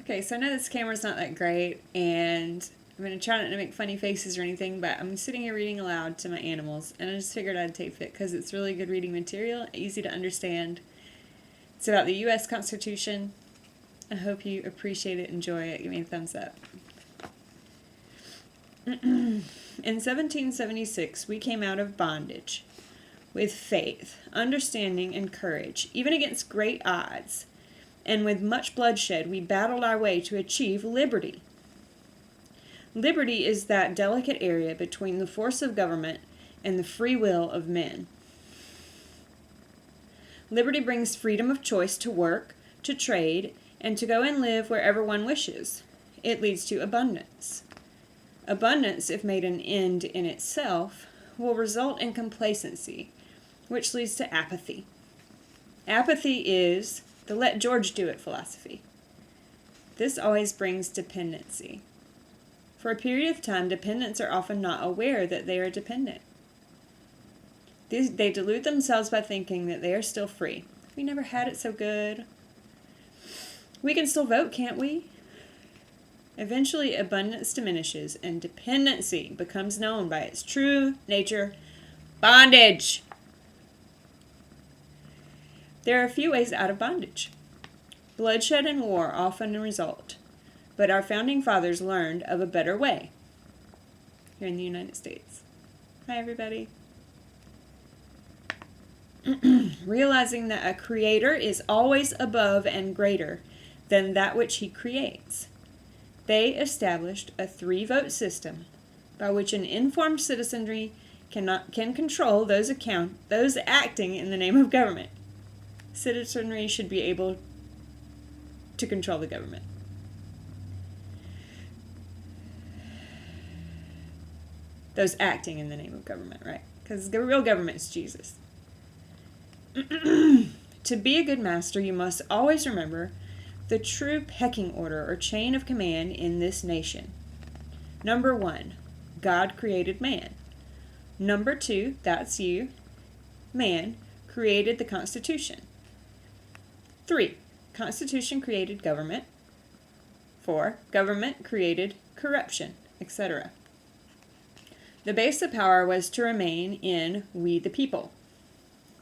Okay, so I know this camera's not that great, and I'm going to try not to make funny faces or anything, but I'm sitting here reading aloud to my animals, and I just figured I'd tape it because it's really good reading material, easy to understand. It's about the U.S. Constitution. I hope you appreciate it, enjoy it, give me a thumbs up. In 1776, we came out of bondage with faith, understanding, and courage, even against great odds. And with much bloodshed, we battled our way to achieve liberty. Liberty is that delicate area between the force of government and the free will of men. Liberty brings freedom of choice to work, to trade, and to go and live wherever one wishes. It leads to abundance. Abundance, if made an end in itself, will result in complacency, which leads to apathy. Apathy is the let George do it philosophy. This always brings dependency. For a period of time, dependents are often not aware that they are dependent. They delude themselves by thinking that they are still free. We never had it so good. We can still vote, can't we? Eventually, abundance diminishes and dependency becomes known by its true nature, bondage. There are a few ways out of bondage. Bloodshed and war often result, but our founding fathers learned of a better way here in the United States. Hi, everybody. Realizing that a creator is always above and greater than that which he creates, they established a 3-vote system by which an informed citizenry can control those acting in the name of government. Citizenry should be able to control the government. Those acting in the name of government, right? Because the real government is Jesus. To be a good master, you must always remember the true pecking order or chain of command in this nation. Number 1, God created man. Number 2, that's you, man, created the Constitution. 3, Constitution created government. 4, government created corruption, etc. The base of power was to remain in we the people.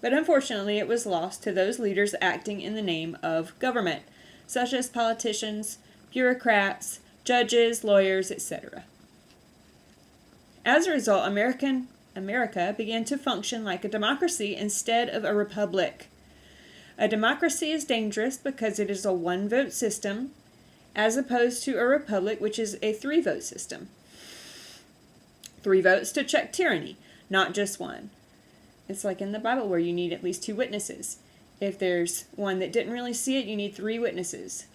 But unfortunately, it was lost to those leaders acting in the name of government, such as politicians, bureaucrats, judges, lawyers, etc. As a result, America began to function like a democracy instead of a republic. A democracy is dangerous because it is a 1-vote system, as opposed to a republic, which is a 3-vote system. 3 votes to check tyranny, not just 1. It's like in the Bible where you need at least 2 witnesses. If there's one that didn't really see it, you need 3 witnesses.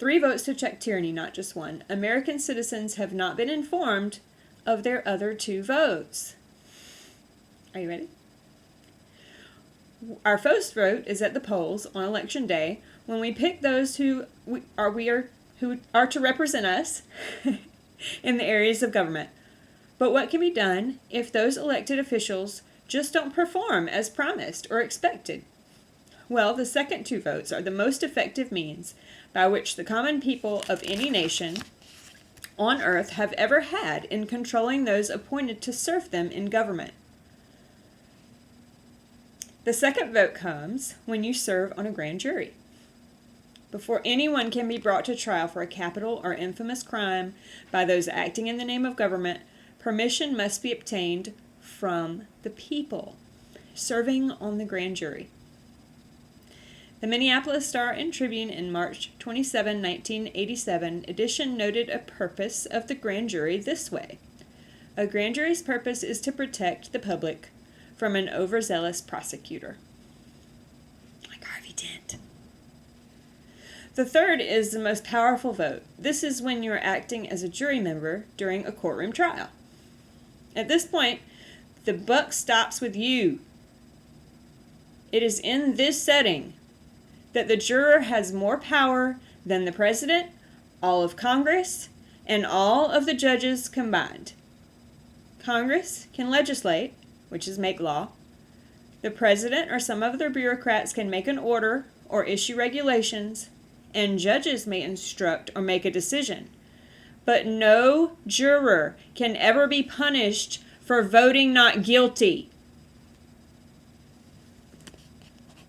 3 votes to check tyranny, not just 1. American citizens have not been informed of their other 2 votes. Are you ready? Our first vote is at the polls on election day when we pick those who are to represent us in the areas of government. But what can be done if those elected officials just don't perform as promised or expected? Well, the second 2 votes are the most effective means by which the common people of any nation on earth have ever had in controlling those appointed to serve them in government. The second vote comes when you serve on a grand jury. Before anyone can be brought to trial for a capital or infamous crime by those acting in the name of government, permission must be obtained from the people serving on the grand jury. The Minneapolis Star and Tribune in March 27, 1987 edition noted a purpose of the grand jury this way. A grand jury's purpose is to protect the public from an overzealous prosecutor. Like Harvey Dent. The third is the most powerful vote. This is when you're acting as a jury member during a courtroom trial. At this point, the buck stops with you. It is in this setting that the juror has more power than the president, all of Congress, and all of the judges combined. Congress can legislate, which is make law. The president or some of their bureaucrats can make an order, or issue regulations, and judges may instruct or make a decision. But no juror can ever be punished for voting not guilty.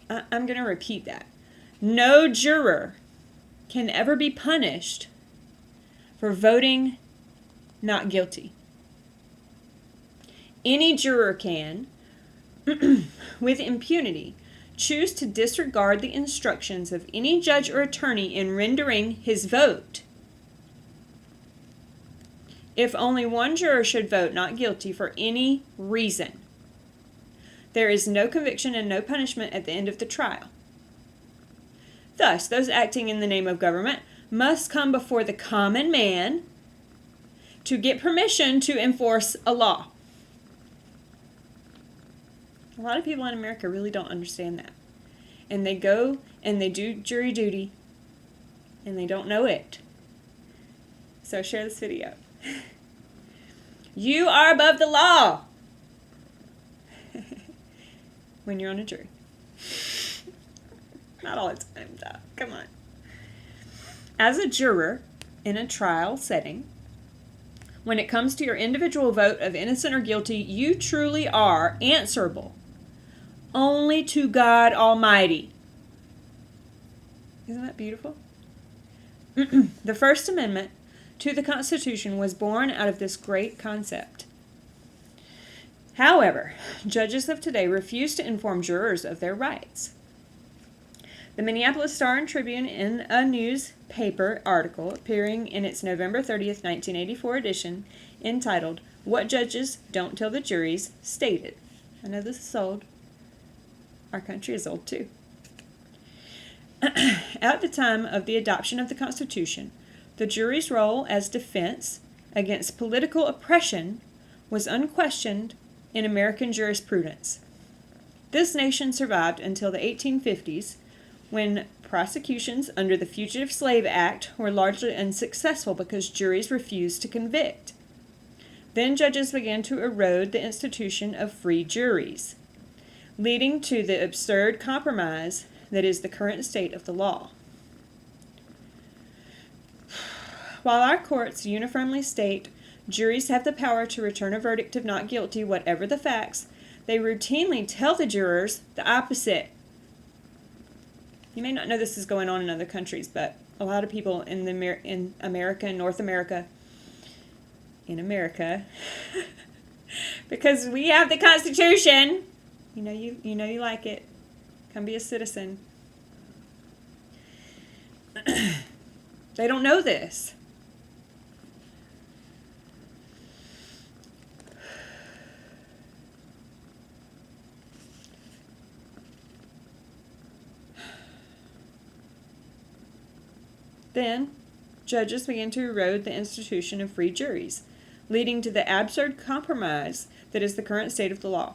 I'm going to repeat that. No juror can ever be punished for voting not guilty. Any juror can, with impunity, choose to disregard the instructions of any judge or attorney in rendering his vote. If only one juror should vote not guilty for any reason, there is no conviction and no punishment at the end of the trial. Thus, those acting in the name of government must come before the common man to get permission to enforce a law. A lot of people in America really don't understand that. And they go and they do jury duty, and they don't know it. So share this video. You are above the law when you're on a jury. Not all the time, though. Come on. As a juror in a trial setting, when it comes to your individual vote of innocent or guilty, you truly are answerable only to God Almighty. Isn't that beautiful? The First Amendment to the Constitution was born out of this great concept. However, judges of today refuse to inform jurors of their rights. The Minneapolis Star and Tribune, in a newspaper article appearing in its November 30th, 1984 edition, entitled, "What Judges Don't Tell the Juries," stated, I know this is old. Our country is old too. At the time of the adoption of the Constitution, the jury's role as defense against political oppression was unquestioned in American jurisprudence. This nation survived until the 1850s, when prosecutions under the Fugitive Slave Act were largely unsuccessful because juries refused to convict. Then judges began to erode the institution of free juries, leading to the absurd compromise that is the current state of the law. While our courts uniformly state juries have the power to return a verdict of not guilty, whatever the facts, they routinely tell the jurors the opposite. You may not know this is going on in other countries, but a lot of people in America, in North America, because we have the Constitution, you know you like it. Come be a citizen. They don't know this. Then, judges began to erode the institution of free juries, leading to the absurd compromise that is the current state of the law.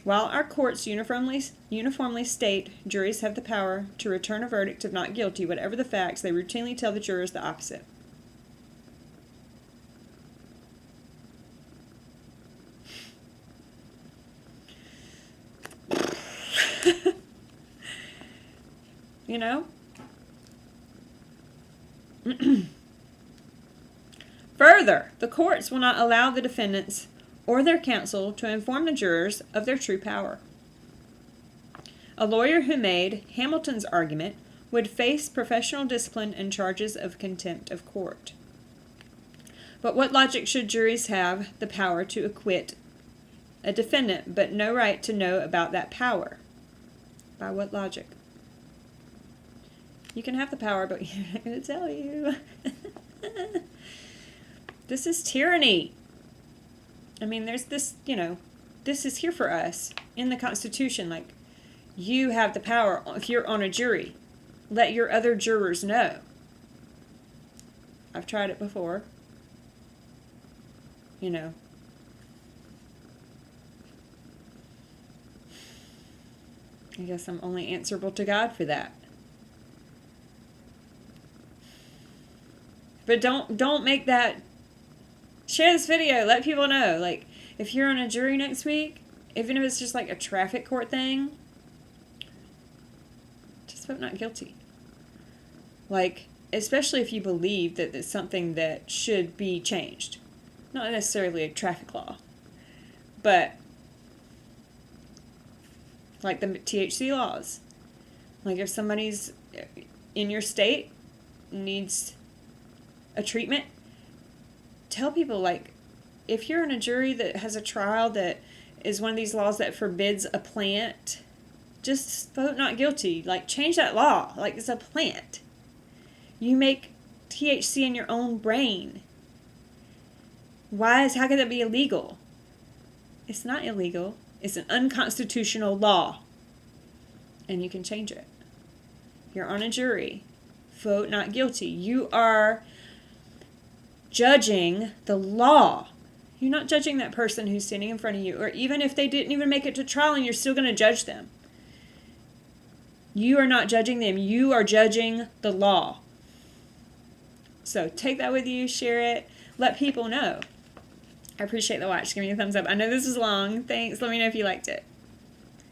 While our courts uniformly state juries have the power to return a verdict of not guilty, whatever the facts, they routinely tell the jurors the opposite. You know? Further, the courts will not allow the defendants or their counsel to inform the jurors of their true power. A lawyer who made Hamilton's argument would face professional discipline and charges of contempt of court. But what logic should juries have the power to acquit a defendant, but no right to know about that power? By what logic? You can have the power, but you're not going to tell you. This is tyranny. I mean, there's this, this is here for us in the Constitution. Like, you have the power if you're on a jury. Let your other jurors know. I've tried it before. I guess I'm only answerable to God for that. But don't make that. Share this video. Let people know. Like, if you're on a jury next week, even if it's just like a traffic court thing, just vote not guilty. Like, especially if you believe that it's something that should be changed. Not necessarily a traffic law, but like the THC laws. Like if somebody's in your state needs a treatment, tell people, like, if you're in a jury that has a trial that is one of these laws that forbids a plant, just vote not guilty. Like, change that law. Like, it's a plant. You make THC in your own brain. How could that be illegal? It's not illegal. It's an unconstitutional law. And you can change it. You're on a jury. Vote not guilty. You are judging the law. You're not judging that person who's standing in front of you, or even if they didn't even make it to trial and you're still going to judge them. You are not judging them. You are judging the law. So take that with you, share it, let people know. I appreciate the watch. Give me a thumbs up. I know this is long. Thanks. Let me know if you liked it.